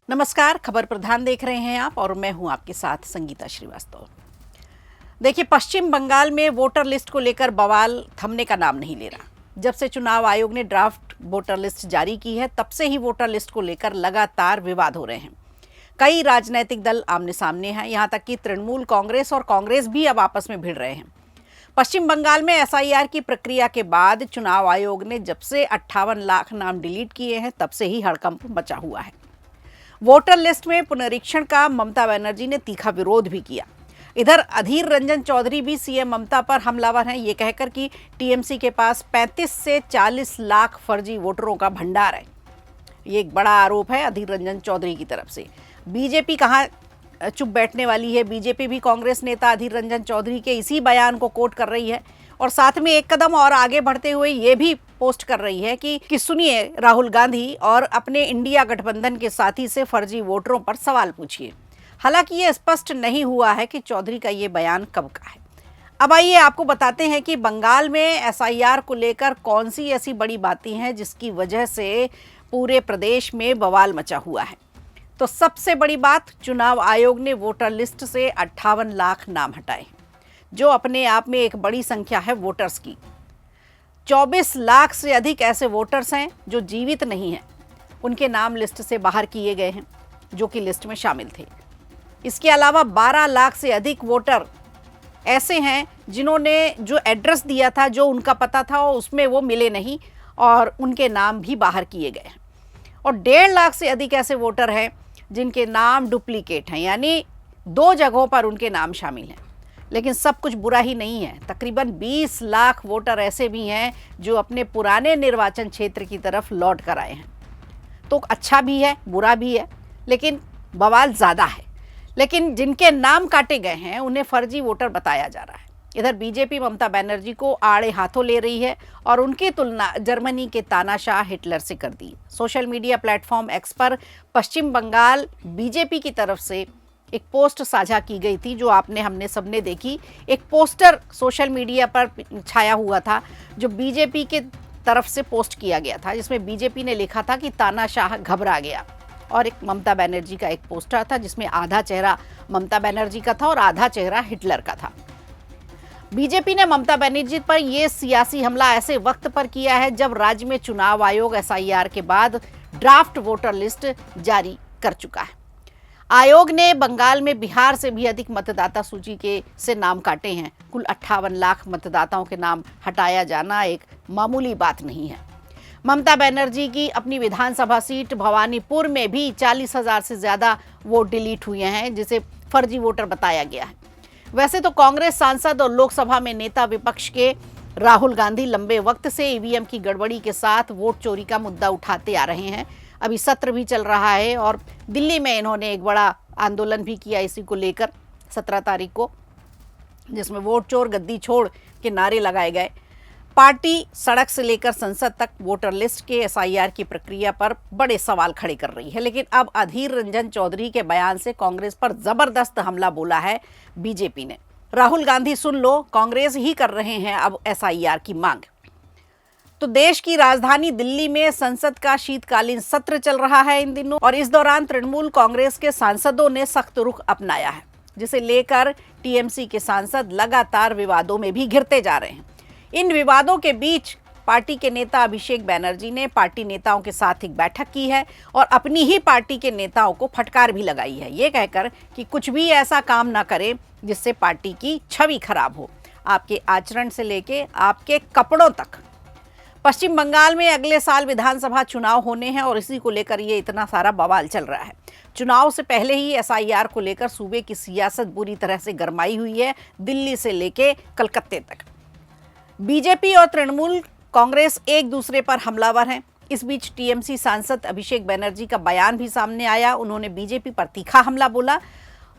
नमस्कार, खबर प्रधान देख रहे हैं आप और मैं हूं आपके साथ संगीता श्रीवास्तव। देखिए, पश्चिम बंगाल में वोटर लिस्ट को लेकर बवाल थमने का नाम नहीं ले रहा। जब से चुनाव आयोग ने ड्राफ्ट वोटर लिस्ट जारी की है, तब से ही वोटर लिस्ट को लेकर लगातार विवाद हो रहे हैं। कई राजनीतिक दल आमने सामने हैं, यहाँ तक कि तृणमूल कांग्रेस और कांग्रेस भी अब आपस में भिड़ रहे हैं। पश्चिम बंगाल में एसआईआर की प्रक्रिया के बाद चुनाव आयोग ने जब से 58 लाख नाम डिलीट किए हैं, तब से ही हड़कंप मचा हुआ है। वोटर लिस्ट में पुनरीक्षण का ममता बनर्जी ने तीखा विरोध भी किया। इधर अधीर रंजन चौधरी भी सीएम ममता पर हमलावर हैं, ये कहकर कि टीएमसी के पास 35 से 40 लाख फर्जी वोटरों का भंडार है। ये एक बड़ा आरोप है अधीर रंजन चौधरी की तरफ से। बीजेपी कहाँ चुप बैठने वाली है। बीजेपी भी कांग्रेस नेता अधीर रंजन चौधरी के इसी बयान को कोट कर रही है और साथ में एक कदम और आगे बढ़ते हुए ये भी पोस्ट कर रही है कि सुनिए राहुल गांधी और अपने इंडिया गठबंधन के साथी से फर्जी वोटरों पर सवाल पूछिए। हालांकि ये स्पष्ट नहीं हुआ है कि चौधरी का ये बयान कब का है। अब आइए आपको बताते हैं कि बंगाल में एसआईआर को लेकर कौन सी ऐसी बड़ी बातें हैं जिसकी वजह से पूरे प्रदेश में बवाल मचा हुआ है। तो सबसे बड़ी बात, चुनाव आयोग ने वोटर लिस्ट से 58 लाख नाम हटाए, जो अपने आप में एक बड़ी संख्या है वोटर्स की। 24 लाख से अधिक ऐसे वोटर्स हैं जो जीवित नहीं हैं, उनके नाम लिस्ट से बाहर किए गए हैं, जो कि लिस्ट में शामिल थे। इसके अलावा 12 लाख से अधिक वोटर ऐसे हैं जिन्होंने जो एड्रेस दिया था, जो उनका पता था, उसमें वो मिले नहीं और उनके नाम भी बाहर किए गए हैं। और 1.5 लाख से अधिक ऐसे वोटर हैं जिनके नाम डुप्लीकेट हैं, यानी 2 जगहों पर उनके नाम शामिल हैं। लेकिन सब कुछ बुरा ही नहीं है। तकरीबन 20 लाख वोटर ऐसे भी हैं जो अपने पुराने निर्वाचन क्षेत्र की तरफ लौट कर आए हैं। तो अच्छा भी है, बुरा भी है, लेकिन बवाल ज़्यादा है। लेकिन जिनके नाम काटे गए हैं उन्हें फर्जी वोटर बताया जा रहा है। इधर बीजेपी ममता बनर्जी को आड़े हाथों ले रही है और उनकी तुलना जर्मनी के तानाशाह हिटलर से कर दी। सोशल मीडिया प्लेटफॉर्म एक्स पर पश्चिम बंगाल बीजेपी की तरफ से एक पोस्ट साझा की गई थी, जो हमने सबने देखी। एक पोस्टर सोशल मीडिया पर छाया हुआ था जो बीजेपी के तरफ से पोस्ट किया गया था, जिसमें बीजेपी ने लिखा था कि तानाशाह घबरा गया। और एक ममता बनर्जी का एक पोस्टर था जिसमें आधा चेहरा ममता बनर्जी का था और आधा चेहरा हिटलर का था। बीजेपी ने ममता बनर्जी पर यह सियासी हमला ऐसे वक्त पर किया है जब राज्य में चुनाव आयोग एसआईआर के बाद ड्राफ्ट वोटर लिस्ट जारी कर चुका है। आयोग ने बंगाल में बिहार से भी अधिक मतदाता सूची के से नाम काटे हैं। कुल 58 लाख मतदाताओं के नाम हटाया जाना एक मामूली बात नहीं है। ममता बनर्जी की अपनी विधानसभा सीट भवानीपुर में भी 40,000 से ज़्यादा वोट डिलीट हुए हैं, जिसे फर्जी वोटर बताया गया है। वैसे तो कांग्रेस सांसद और लोकसभा में नेता विपक्ष के राहुल गांधी लंबे वक्त से ईवीएम की गड़बड़ी के साथ वोट चोरी का मुद्दा उठाते आ रहे हैं। अभी सत्र भी चल रहा है और दिल्ली में इन्होंने एक बड़ा आंदोलन भी किया इसी को लेकर 17 तारीख को, जिसमें वोट चोर गद्दी छोड़ के नारे लगाए गए। पार्टी सड़क से लेकर संसद तक वोटर लिस्ट के एसआईआर की प्रक्रिया पर बड़े सवाल खड़े कर रही है। लेकिन अब अधीर रंजन चौधरी के बयान से कांग्रेस पर जबरदस्त हमला बोला है बीजेपी ने। राहुल गांधी सुन लो, कांग्रेस ही कर रहे हैं अब एसआईआर की मांग। तो देश की राजधानी दिल्ली में संसद का शीतकालीन सत्र चल रहा है इन दिनों, और इस दौरान तृणमूल कांग्रेस के सांसदों ने सख्त रुख अपनाया है, जिसे लेकर टीएमसी के सांसद लगातार विवादों में भी घिरते जा रहे हैं। इन विवादों के बीच पार्टी के नेता अभिषेक बनर्जी ने पार्टी नेताओं के साथ एक बैठक की है और अपनी ही पार्टी के नेताओं को फटकार भी लगाई है, ये कहकर कि कुछ भी ऐसा काम ना करें जिससे पार्टी की छवि खराब हो, आपके आचरण से लेके आपके कपड़ों तक। पश्चिम बंगाल में अगले साल विधानसभा चुनाव होने हैं और इसी को लेकर ये इतना सारा बवाल चल रहा है। चुनाव से पहले ही एसआईआर को लेकर सूबे की सियासत बुरी तरह से गरमाई हुई है, दिल्ली से लेके कलकत्ते तक। बीजेपी और तृणमूल कांग्रेस एक दूसरे पर हमलावर हैं। इस बीच टीएमसी सांसद अभिषेक बनर्जी का बयान भी सामने आया। उन्होंने बीजेपी पर तीखा हमला बोला,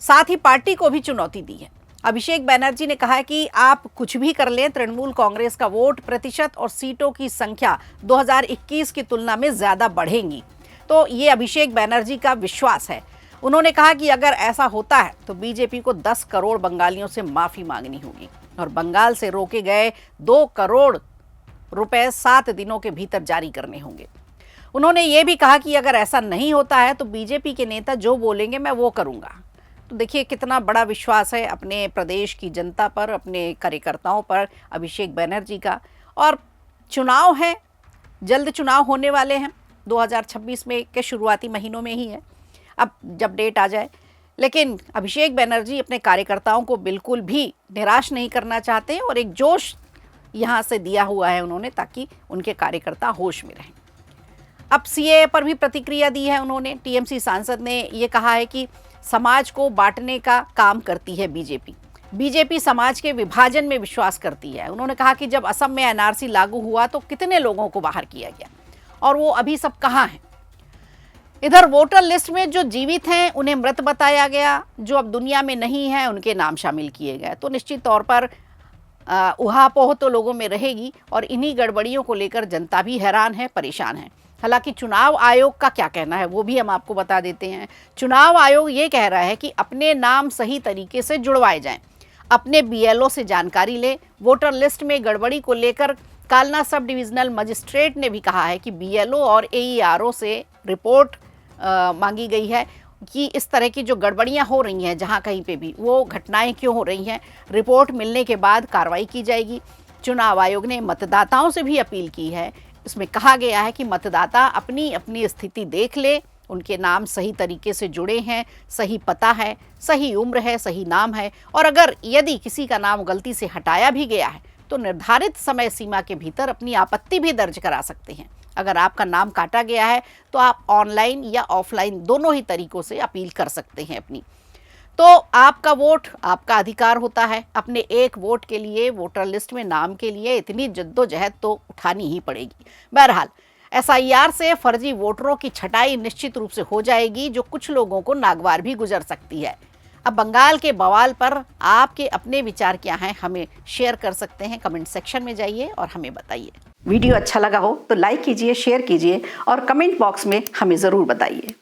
साथ ही पार्टी को भी चुनौती दी है। अभिषेक बनर्जी ने कहा कि आप कुछ भी कर लें, तृणमूल कांग्रेस का वोट प्रतिशत और सीटों की संख्या 2021 की तुलना में ज़्यादा बढ़ेंगी। तो ये अभिषेक बनर्जी का विश्वास है। उन्होंने कहा कि अगर ऐसा होता है तो बीजेपी को 10 करोड़ बंगालियों से माफ़ी मांगनी होगी और बंगाल से रोके गए 2 करोड़ रुपए 7 दिनों के भीतर जारी करने होंगे। उन्होंने ये भी कहा कि अगर ऐसा नहीं होता है तो बीजेपी के नेता जो बोलेंगे मैं वो करूँगा। तो देखिए कितना बड़ा विश्वास है अपने प्रदेश की जनता पर, अपने कार्यकर्ताओं पर अभिषेक बनर्जी का। और चुनाव है, जल्द चुनाव होने वाले हैं, 2026 में के शुरुआती महीनों में ही है, अब जब डेट आ जाए। लेकिन अभिषेक बनर्जी अपने कार्यकर्ताओं को बिल्कुल भी निराश नहीं करना चाहते हैं और एक जोश यहाँ से दिया हुआ है उन्होंने, ताकि उनके कार्यकर्ता होश में रहें। अब सीएए पर भी प्रतिक्रिया दी है उन्होंने। टीएमसी सांसद ने ये कहा है कि समाज को बांटने का काम करती है बीजेपी समाज के विभाजन में विश्वास करती है। उन्होंने कहा कि जब असम में एनआरसी लागू हुआ तो कितने लोगों को बाहर किया गया और वो अभी सब कहाँ हैं। इधर वोटर लिस्ट में जो जीवित हैं उन्हें मृत बताया गया, जो अब दुनिया में नहीं है उनके नाम शामिल किए गए। तो निश्चित तौर पर उहापोह तो लोगों में रहेगी और इन्हीं गड़बड़ियों को लेकर जनता भी हैरान है, परेशान है। हालांकि चुनाव आयोग का क्या कहना है वो भी हम आपको बता देते हैं। चुनाव आयोग ये कह रहा है कि अपने नाम सही तरीके से जुड़वाए जाएं, अपने बीएलओ से जानकारी लें। वोटर लिस्ट में गड़बड़ी को लेकर कालना सब डिविजनल मजिस्ट्रेट ने भी कहा है कि बीएलओ और एईआरओ से रिपोर्ट मांगी गई है कि इस तरह की जो गड़बड़ियां हो रही हैं, जहां कहीं पे भी वो घटनाएं क्यों हो रही हैं, रिपोर्ट मिलने के बाद कार्रवाई की जाएगी। चुनाव आयोग ने मतदाताओं से भी अपील की है। इसमें कहा गया है कि मतदाता अपनी अपनी स्थिति देख ले, उनके नाम सही तरीके से जुड़े हैं, सही पता है, सही उम्र है, सही नाम है, और अगर यदि किसी का नाम गलती से हटाया भी गया है तो निर्धारित समय सीमा के भीतर अपनी आपत्ति भी दर्ज करा सकते हैं। अगर आपका नाम काटा गया है तो आप ऑनलाइन या ऑफलाइन दोनों ही तरीकों से अपील कर सकते हैं अपनी। तो आपका वोट आपका अधिकार होता है। अपने एक वोट के लिए वोटर लिस्ट में नाम के लिए इतनी जद्दोजहद तो उठानी ही पड़ेगी। बहरहाल एसआईआर से फर्जी वोटरों की छटाई निश्चित रूप से हो जाएगी, जो कुछ लोगों को नागवार भी गुजर सकती है। अब बंगाल के बवाल पर आपके अपने विचार क्या हैं, हमें शेयर कर सकते हैं। कमेंट सेक्शन में जाइए और हमें बताइए। वीडियो अच्छा लगा हो तो लाइक कीजिए, शेयर कीजिए और कमेंट बॉक्स में हमें ज़रूर बताइए।